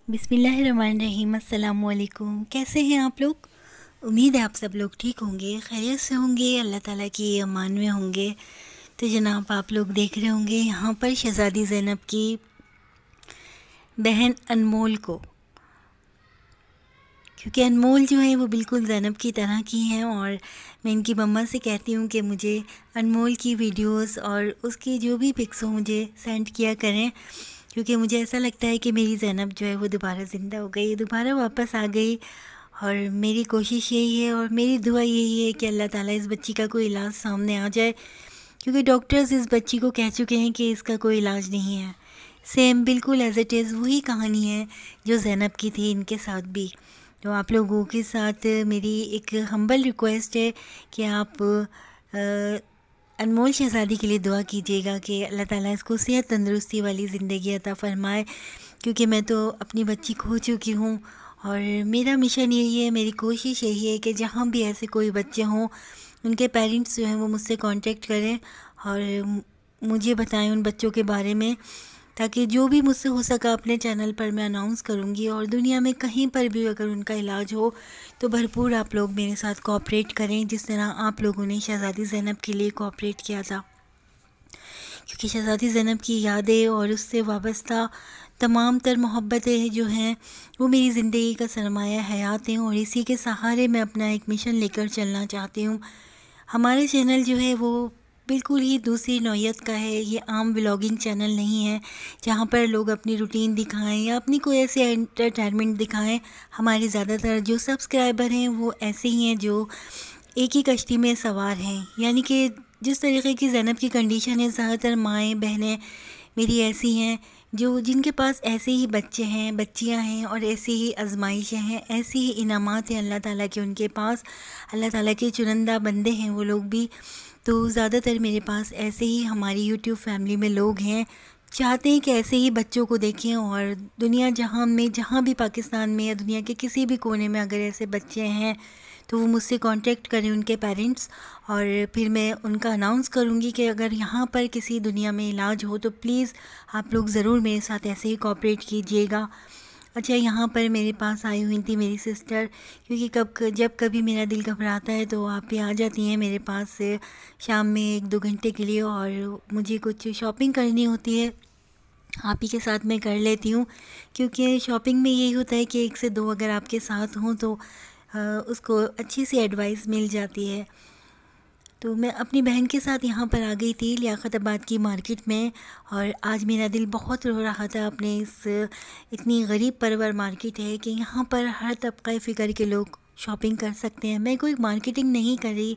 बिस्मिल्लाहिर्रहमानिर्रहीम। अस्सलाम वालेकुम। कैसे हैं आप लोग? उम्मीद है आप सब लोग ठीक होंगे, खैरियत से होंगे, अल्लाह ताला की अमान में होंगे। तो जनाब आप लोग देख रहे होंगे यहाँ पर शहज़ादी ज़ैनब की बहन अनमोल को, क्योंकि अनमोल जो है वो बिल्कुल ज़ैनब की तरह की हैं और मैं इनकी मम्मा से कहती हूँ कि मुझे अनमोल की वीडियोस और उसकी जो भी पिक्स हो मुझे सेंड किया करें, क्योंकि मुझे ऐसा लगता है कि मेरी ज़ैनब जो है वो दोबारा ज़िंदा हो गई, दोबारा वापस आ गई। और मेरी कोशिश यही है और मेरी दुआ यही है कि अल्लाह ताला इस बच्ची का कोई इलाज सामने आ जाए, क्योंकि डॉक्टर्स इस बच्ची को कह चुके हैं कि इसका कोई इलाज नहीं है। सेम बिल्कुल एज़ इट इज़ वही कहानी है जो ज़ैनब की थी इनके साथ भी। तो आप लोगों के साथ मेरी एक हम्बल रिक्वेस्ट है कि आप अनमोल शहज़ादी के लिए दुआ कीजिएगा कि अल्लाह ताला इसको सेहत तंदुरुस्ती वाली ज़िंदगी अता फ़रमाए, क्योंकि मैं तो अपनी बच्ची खो चुकी हूँ और मेरा मिशन यही है, मेरी कोशिश यही है कि जहाँ भी ऐसे कोई बच्चे हों उनके पेरेंट्स जो हैं वो मुझसे कांटेक्ट करें और मुझे बताएं उन बच्चों के बारे में, ताकि जो भी मुझसे हो सका अपने चैनल पर मैं अनाउंस करूँगी। और दुनिया में कहीं पर भी अगर उनका इलाज हो तो भरपूर आप लोग मेरे साथ कोऑपरेट करें, जिस तरह आप लोगों ने शहज़ादी ज़ैनब के लिए कोऑपरेट किया था, क्योंकि शहज़ादी ज़ैनब की यादें और उससे वाबस्ता तमाम तर मोहब्बतें जो हैं वो मेरी ज़िंदगी का सरमाया हयात हैं और इसी के सहारे मैं अपना एक मिशन लेकर चलना चाहती हूँ। हमारे चैनल जो है वो बिल्कुल ही दूसरी नौइयत का है। ये आम व्लॉगिंग चैनल नहीं है जहाँ पर लोग अपनी रूटीन दिखाएं या अपनी कोई ऐसे एंटरटेनमेंट दिखाएं। हमारे ज़्यादातर जो सब्सक्राइबर हैं वो ऐसे ही हैं जो एक ही कश्ती में सवार हैं, यानी कि जिस तरीके की ज़ैनब की कंडीशन है, ज़्यादातर माएँ बहनें मेरी ऐसी हैं जो जिनके पास ऐसे ही बच्चे हैं, बच्चियां हैं और ऐसी ही आजमाइशें हैं, ऐसी ही इनामात हैं अल्लाह ताला के उनके पास। अल्लाह ताला के चुनिंदा बंदे हैं वो लोग भी। तो ज़्यादातर मेरे पास ऐसे ही हमारी यूट्यूब फैमिली में लोग हैं, चाहते हैं कि ऐसे ही बच्चों को देखें और दुनिया जहां में, जहां भी पाकिस्तान में या दुनिया के किसी भी कोने में अगर ऐसे बच्चे हैं तो वो मुझसे कांटेक्ट करें उनके पेरेंट्स, और फिर मैं उनका अनाउंस करूँगी कि अगर यहाँ पर किसी दुनिया में इलाज हो तो प्लीज़ आप लोग ज़रूर मेरे साथ ऐसे ही कोऑपरेट कीजिएगा। अच्छा, यहाँ पर मेरे पास आई हुई थी मेरी सिस्टर, क्योंकि जब कभी मेरा दिल घबराता है तो आप ही आ जाती हैं मेरे पास से शाम में 1-2 घंटे के लिए, और मुझे कुछ शॉपिंग करनी होती है आप ही के साथ मैं कर लेती हूँ, क्योंकि शॉपिंग में यही होता है कि 1 से 2 अगर आपके साथ हों तो उसको अच्छी सी एडवाइस मिल जाती है। तो मैं अपनी बहन के साथ यहाँ पर आ गई थी लियाकताबाद की मार्केट में, और आज मेरा दिल बहुत रो रहा था अपने इस इतनी गरीब परवर मार्केट है कि यहाँ पर हर तबक़े फ़िक्र के लोग शॉपिंग कर सकते हैं। मैं कोई मार्केटिंग नहीं कर रही,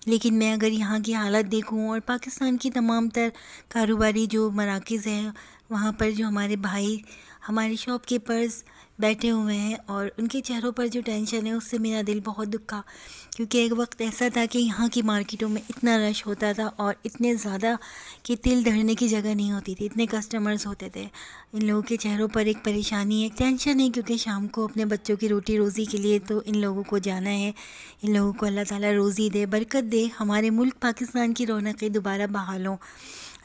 लेकिन मैं अगर यहाँ की हालत देखूँ और पाकिस्तान की तमाम तर कारोबारी जो मराकज़ हैं वहाँ पर जो हमारे भाई, हमारे शॉपकीपर्स बैठे हुए हैं और उनके चेहरों पर जो टेंशन है उससे मेरा दिल बहुत दुखा, क्योंकि एक वक्त ऐसा था कि यहाँ की मार्केटों में इतना रश होता था और इतने ज़्यादा कि तिल धरने की जगह नहीं होती थी, इतने कस्टमर्स होते थे। इन लोगों के चेहरों पर एक परेशानी, एक टेंशन है, क्योंकि शाम को अपने बच्चों की रोटी रोज़ी के लिए तो इन लोगों को जाना है। इन लोगों को अल्लाह ताला रोज़ी दे, बरकत दे, हमारे मुल्क पाकिस्तान की रौनकें दोबारा बहाल हों।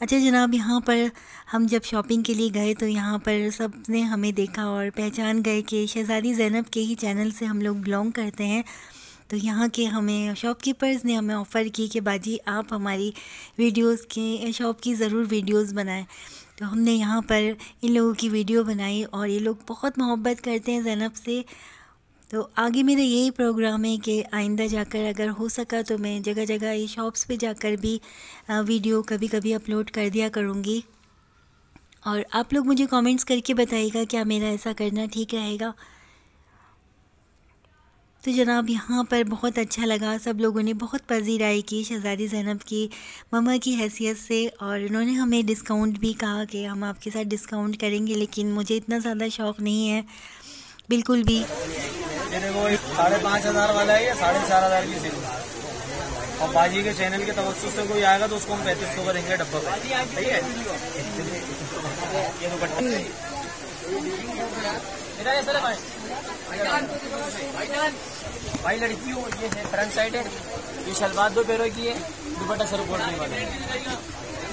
अच्छा जनाब, यहाँ पर हम जब शॉपिंग के लिए गए तो यहाँ पर सब ने हमें देखा और पहचान गए कि शहज़ादी ज़ैनब के ही चैनल से हम लोग बिलोंग करते हैं। तो यहाँ के हमें शॉपकीपर्स ने हमें ऑफ़र की कि बाजी आप हमारी वीडियोस के शॉप की ज़रूर वीडियोस बनाएं। तो हमने यहाँ पर इन लोगों की वीडियो बनाई और ये लोग बहुत मोहब्बत करते हैं ज़ैनब से। तो आगे मेरा यही प्रोग्राम है कि आइंदा जाकर अगर हो सका तो मैं जगह जगह ये शॉप्स पे जाकर भी वीडियो कभी कभी अपलोड कर दिया करूँगी, और आप लोग मुझे कमेंट्स करके बताइएगा क्या मेरा ऐसा करना ठीक रहेगा। तो जनाब यहाँ पर बहुत अच्छा लगा, सब लोगों ने बहुत पजीराई की शहज़ादी ज़ैनब की मम्मा की हैसियत से, और इन्होंने हमें डिस्काउंट भी कहा कि हम आपके साथ डिस्काउंट करेंगे, लेकिन मुझे इतना ज़्यादा शौक़ नहीं है बिल्कुल भी। ये देखो 5,500 वाला है, ये 4,500 की सेल और बाजी के चैनल के तवज्जुह से कोई आएगा तो उसको हम 3500 का देंगे डब्बा पे, सही है। ये दुपट्टा भाई लड़कियों, ये है फ्रंट साइड है, ये शलवार 2 पैरों की है, दुपट्टा सर बोलने वाला है।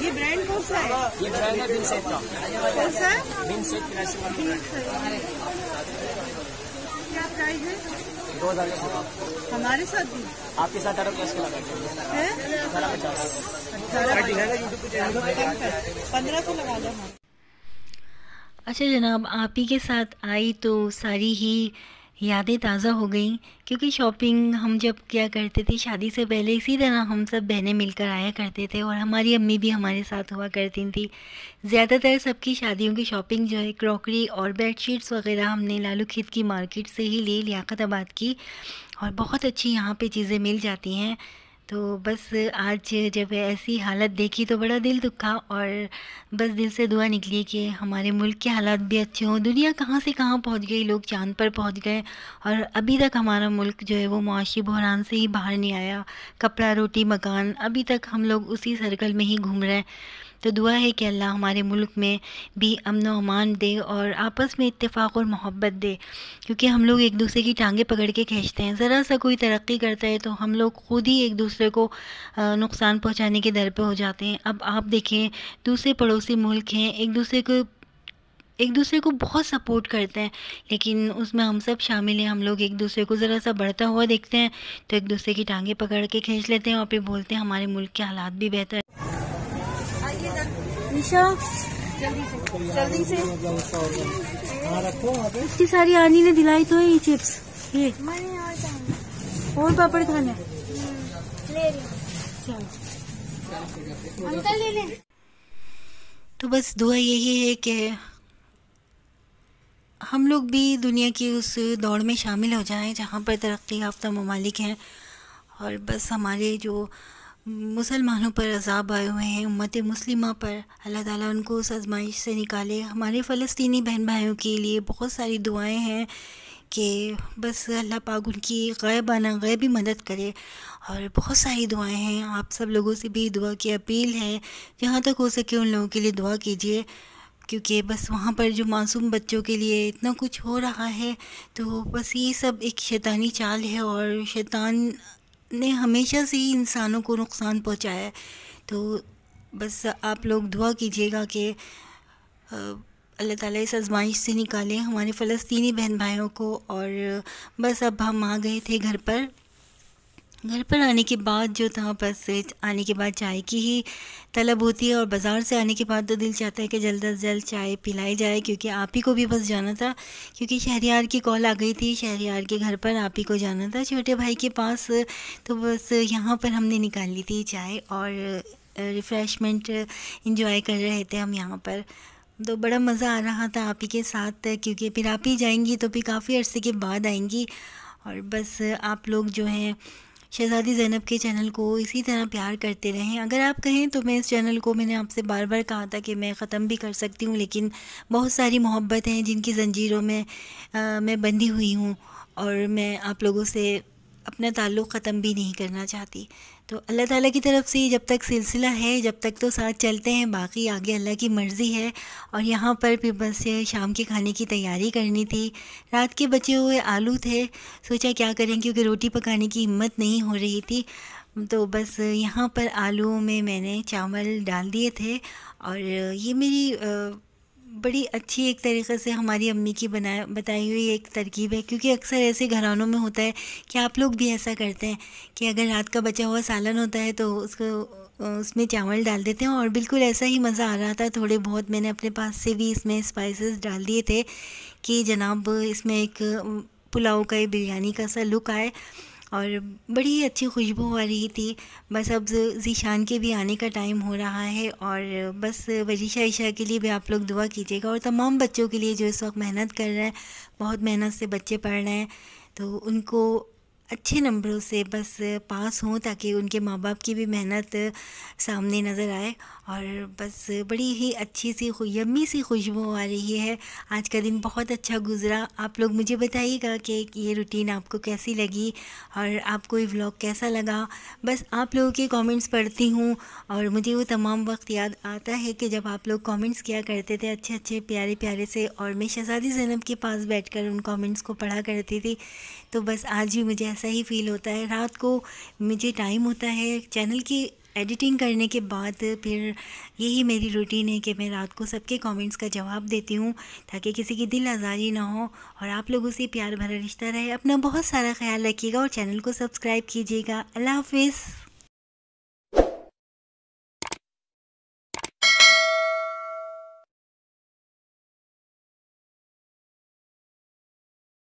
ये ब्रांड कौन सा है? ये ब्रांड है बिन सेट का। कौन सा? बिन सेट क्लासिक वाला ब्रांड है। क्या प्राइस है? 2,000 हमारे साथ भी आपके साथ 18 प्लस का लगा है? 1850 1500 लगा लो। अच्छा जनाब, आप ही के साथ आई तो सारी ही यादें ताज़ा हो गई, क्योंकि शॉपिंग हम जब क्या करते थे शादी से पहले, इसी तरह हम सब बहनें मिलकर आया करते थे और हमारी अम्मी भी हमारे साथ हुआ करती थी। ज़्यादातर सबकी शादियों की शॉपिंग जो है क्रॉकरी और बेडशीट्स वगैरह हमने लालू खेत की मार्केट से ही ली, लियाकताबाद की, और बहुत अच्छी यहाँ पे चीज़ें मिल जाती हैं। तो बस आज जब ऐसी हालत देखी तो बड़ा दिल दुखा, और बस दिल से दुआ निकली कि हमारे मुल्क के हालात भी अच्छे हों। दुनिया कहाँ से कहाँ पहुँच गई, लोग चांद पर पहुँच गए और अभी तक हमारा मुल्क जो है वो मुआशी बहरान से ही बाहर नहीं आया। कपड़ा रोटी मकान, अभी तक हम लोग उसी सर्कल में ही घूम रहे हैं। तो दुआ है कि अल्लाह हमारे मुल्क में भी अमन व अमान दे और आपस में इत्तेफाक और मोहब्बत दे, क्योंकि हम लोग एक दूसरे की टांगें पकड़ के खींचते हैं। ज़रा सा कोई तरक्की करता है तो हम लोग खुद ही एक दूसरे को नुकसान पहुंचाने के दर पे हो जाते हैं। अब आप देखें, दूसरे पड़ोसी मुल्क हैं, एक दूसरे को बहुत सपोर्ट करते हैं, लेकिन उसमें हम सब शामिल हैं। हम लोग एक दूसरे को ज़रा सा बढ़ता हुआ देखते हैं तो एक दूसरे की टांगें पकड़ के खींच लेते हैं और फिर बोलते हैं हमारे मुल्क के हालात भी बेहतर है। निशा जल्दी से इतनी सारी आनी ने दिलाई तो है ये चिप्स, ये और पापड़ खाने अंकल ले ले। तो बस दुआ यही है कि हम लोग भी दुनिया की उस दौड़ में शामिल हो जाएं जहाँ पर तरक्की याफ्ता ममालिक हैं, और बस हमारे जो मुसलमानों पर अज़ाब आए हुए हैं, उम्मत मुस्लिमा पर, अल्लाह ताला उनको उस आज़माइश से निकाले। हमारे फ़लस्तीनी बहन भाइयों के लिए बहुत सारी दुआएं हैं कि बस अल्लाह पाक उनकी ग़ैबाना ग़ैबी मदद करे, और बहुत सारी दुआएं हैं। आप सब लोगों से भी दुआ की अपील है, जहाँ तक हो सके उन लोगों के लिए दुआ कीजिए, क्योंकि बस वहाँ पर जो मासूम बच्चों के लिए इतना कुछ हो रहा है, तो बस ये सब एक शैतानी चाल है और शैतान ने हमेशा से ही इंसानों को नुकसान पहुँचाया है। तो बस आप लोग दुआ कीजिएगा कि अल्लाह ताला इस आज़माइश से निकालें हमारे फ़लस्तीनी बहन भाइयों को। और बस अब हम आ गए थे घर पर आने के बाद जो था, बस आने के बाद चाय की ही तलब होती है, और बाज़ार से आने के बाद तो दिल चाहता है कि जल्द अज जल्द चाय पिलाई जाए, क्योंकि आप ही को भी बस जाना था, क्योंकि शहरियार की कॉल आ गई थी, शहरियार के घर पर आप ही को जाना था छोटे भाई के पास। तो बस यहाँ पर हमने निकाल ली थी चाय और रिफ़्रेशमेंट इंजॉय कर रहे थे हम यहाँ पर। तो बड़ा मज़ा आ रहा था आप ही के साथ, क्योंकि फिर आप ही जाएंगी तो फिर काफ़ी अरसे के बाद आएंगी। और बस आप लोग जो हैं शहज़ादी ज़ैनब के चैनल को इसी तरह प्यार करते रहें। अगर आप कहें तो मैं इस चैनल को, मैंने आपसे बार बार कहा था कि मैं ख़त्म भी कर सकती हूँ, लेकिन बहुत सारी मोहब्बत हैं जिनकी ज़ंजीरों में मैं बंधी हुई हूँ, और मैं आप लोगों से अपना ताल्लुक़ ख़त्म भी नहीं करना चाहती। तो अल्लाह ताला की तरफ से जब तक सिलसिला है, जब तक तो साथ चलते हैं, बाकी आगे अल्लाह की मर्ज़ी है। और यहाँ पर फिर बस शाम के खाने की तैयारी करनी थी। रात के बचे हुए आलू थे, सोचा क्या करें, क्योंकि रोटी पकाने की हिम्मत नहीं हो रही थी। तो बस यहाँ पर आलूओं में मैंने चावल डाल दिए थे, और ये मेरी बड़ी अच्छी एक तरीक़े से हमारी अम्मी की बताई हुई एक तरकीब है, क्योंकि अक्सर ऐसे घरानों में होता है कि आप लोग भी ऐसा करते हैं कि अगर रात का बचा हुआ सालन होता है तो उसमें चावल डाल देते हैं, और बिल्कुल ऐसा ही मज़ा आ रहा था। थोड़े बहुत मैंने अपने पास से भी इसमें स्पाइसेस डाल दिए थे कि जनाब इसमें एक पुलाव का, बिरयानी का सा लुक आए, और बड़ी अच्छी खुशबू आ रही थी। बस अब ज़ीशान के भी आने का टाइम हो रहा है, और बस वरीशा ईशा के लिए भी आप लोग दुआ कीजिएगा, और तमाम बच्चों के लिए जो इस वक्त मेहनत कर रहे हैं, बहुत मेहनत से बच्चे पढ़ रहे हैं, तो उनको अच्छे नंबरों से बस पास हों, ताकि उनके माँ बाप की भी मेहनत सामने नज़र आए। और बस बड़ी ही अच्छी सी यम्मी सी खुशबू आ रही है। आज का दिन बहुत अच्छा गुज़रा। आप लोग मुझे बताइएगा कि ये रूटीन आपको कैसी लगी और आपको ये व्लॉग कैसा लगा। बस आप लोगों के कमेंट्स पढ़ती हूँ और मुझे वो तमाम वक्त याद आता है कि जब आप लोग कमेंट्स किया करते थे अच्छे अच्छे प्यारे प्यारे से, और मैं शहज़ादी ज़ैनब के पास बैठकर उन कमेंट्स को पढ़ा करती थी। तो बस आज भी मुझे ऐसा ही फ़ील होता है। रात को मुझे टाइम होता है चैनल की एडिटिंग करने के बाद, फिर यही मेरी रूटीन है कि मैं रात को सबके कमेंट्स का जवाब देती हूँ, ताकि किसी की दिल आज़ारी ना हो और आप लोगों से प्यार भरा रिश्ता रहे। अपना बहुत सारा ख्याल रखिएगा और चैनल को सब्सक्राइब कीजिएगा। अल्लाह हाफ़िज़।